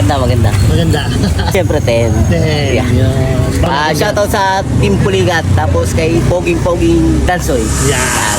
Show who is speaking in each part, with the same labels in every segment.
Speaker 1: Maganda, maganda.
Speaker 2: Maganda.
Speaker 1: Siyempre, 10.
Speaker 2: 10.
Speaker 1: Yeah.
Speaker 2: Yan.
Speaker 1: Shoutout sa Team Puligat, tapos kay Poging Dansoy.
Speaker 2: Yan.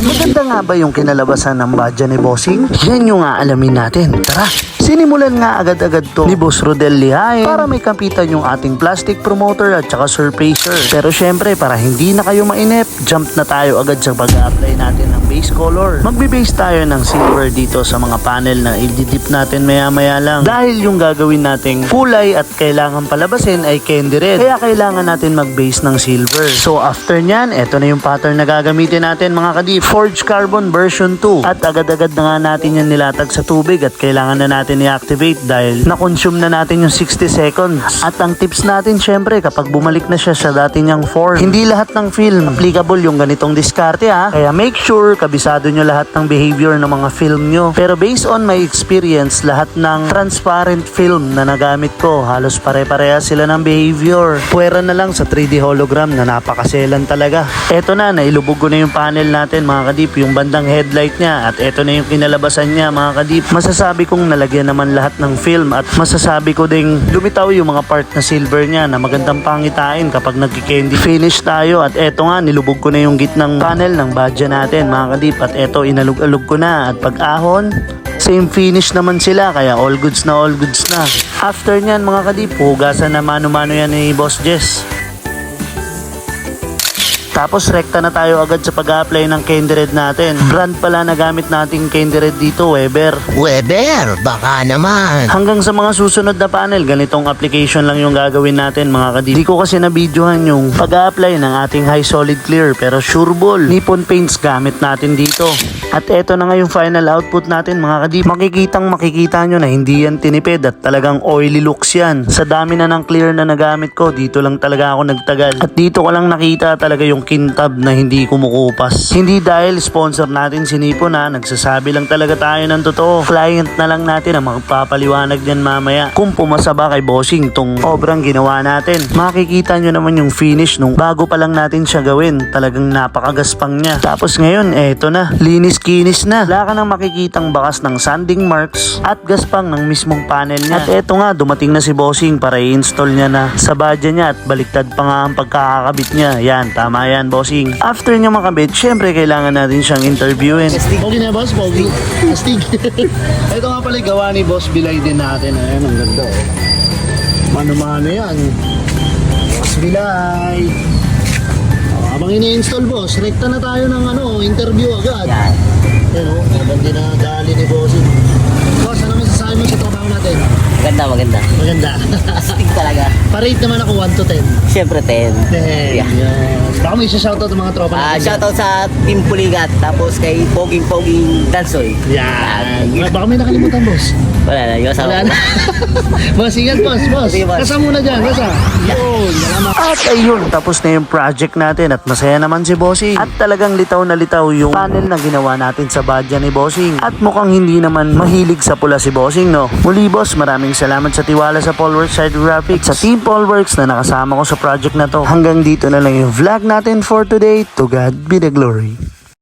Speaker 3: Maganda nga ba yung kinalabasan ng badya ni Bossing? Yan yung nga alamin natin. Tara! Sinimulan nga agad-agad to ni Boss Rodel Lihain para may kapitan yung ating plastic promoter at saka surfacer. Pero syempre, para hindi na kayo mainip, jump na tayo agad sa pag-apply natin ng base color. Magbe-base tayo ng silver dito sa mga panel na i-dip natin maya-maya lang. Dahil yung gagawin nating kulay at kailangan palabasin ay candy red. Kaya kailangan natin mag-base ng silver. So after nyan, eto na yung pattern na gagamitin natin mga kadip. Forged Carbon version 2. At agad-agad na nga natin yan nilatag sa tubig at kailangan na natin i-activate dahil na-consume na natin yung 60 seconds. At ang tips natin syempre kapag bumalik na siya sa dati niyang form, hindi lahat ng film applicable yung ganitong diskarte ha. Kaya make sure kabisado nyo lahat ng behavior ng mga film nyo. Pero based on my experience, lahat ng transparent film na nagamit ko, halos pare-pareha sila ng behavior. Puwera na lang sa 3D hologram na napakaselan talaga. Eto na, nailubog ko na yung panel natin mga kadip, yung bandang headlight niya at eto na yung kinalabasan niya mga kadip. Masasabi kong nalagyan naman lahat ng film at masasabi ko ding lumitaw yung mga part na silver niya na magandang pangitain kapag nagki-candy finish tayo. At eto nga, nilubog ko na yung gitnang panel ng badya natin mga kadip at eto inalug-alug ko na at pag-ahon same finish naman sila kaya all goods na all goods na. After nyan mga kadip, hugasan na mano-mano yan ni Boss Jess. Tapos rekta na tayo agad sa pag-apply ng candy red natin. Brand pala na gamit nating candy red dito, Weber.
Speaker 4: Weber, baka naman.
Speaker 3: Hanggang sa mga susunod na panel, ganitong application lang yung gagawin natin mga kadip. Di ko kasi na-videohan yung pag-apply ng ating high solid clear pero sure ball. Nippon paints gamit natin dito. At eto na nga yung final output natin mga kadip. Makikita nyo na hindi yan tinipid at talagang oily looks yan. Sa dami na ng clear na nagamit ko, dito lang talaga ako nagtagal. At dito ko lang nakita talaga yung kintab na hindi kumukupas. Hindi dahil sponsor natin si Nippon na nagsasabi lang talaga tayo ng totoo. Client na lang natin ang magpapaliwanag niyan mamaya kung pumasa ba kay Bossing tong obrang ginawa natin. Makikita nyo naman yung finish nung bago pa lang natin siya gawin. Talagang napakagaspang niya. Tapos ngayon, eto na. Linis-kinis na. Wala ka nang makikitang bakas ng sanding marks at gaspang ng mismong panel niya. At eto nga, dumating na si Bossing para i-install niya na sa badya niya at baliktad pa nga ang pagkakakabit niya. Yan, tama yan Bossing. After niya makabit, syempre kailangan natin siyang interviewin.
Speaker 2: Pogi na boss, pogi. Astig. Ito nga pala gawa ni Boss Bilay din natin. Ayan, ang ganda oh. Mano-mano yan. Boss Bilay. Habang ini-install boss, rekta na tayo ng interview agad.
Speaker 1: Yan.
Speaker 2: Ayan o, habang dinadali ni Bossing. Boss, ano masasabi mo sa trabaho natin?
Speaker 1: Maganda, maganda.
Speaker 2: Maganda.
Speaker 1: Astig talaga.
Speaker 2: Pa-rate naman ako 1 to 10.
Speaker 1: Siyempre, 10.
Speaker 2: 10.
Speaker 1: Yeah.
Speaker 2: Yes. Baka may shoutout ng mga tropa natin.
Speaker 1: Shoutout sa Team Puligat, tapos kay Poging Dansoy.
Speaker 2: Yan. Baka may nakalimutan boss.
Speaker 1: Wala na, yung asawa
Speaker 2: Wala
Speaker 1: ko.
Speaker 2: na. Boss, ingat boss, boss.
Speaker 1: Sige, boss.
Speaker 2: Kasa muna dyan, kasa. Yun, salamat.
Speaker 3: At ayun, tapos na yung project natin at masaya naman si Bossing. At talagang litaw na litaw yung panel na ginawa natin sa badya ni Bossing. At mukhang hindi naman mahilig sa pula si Bossing, no? Muli boss, maraming salamat sa tiwala sa Polworks Side Graphics, sa Team Polworks na nakasama ko sa project na to. Hanggang dito na lang yung vlog natin for today. To God be the glory.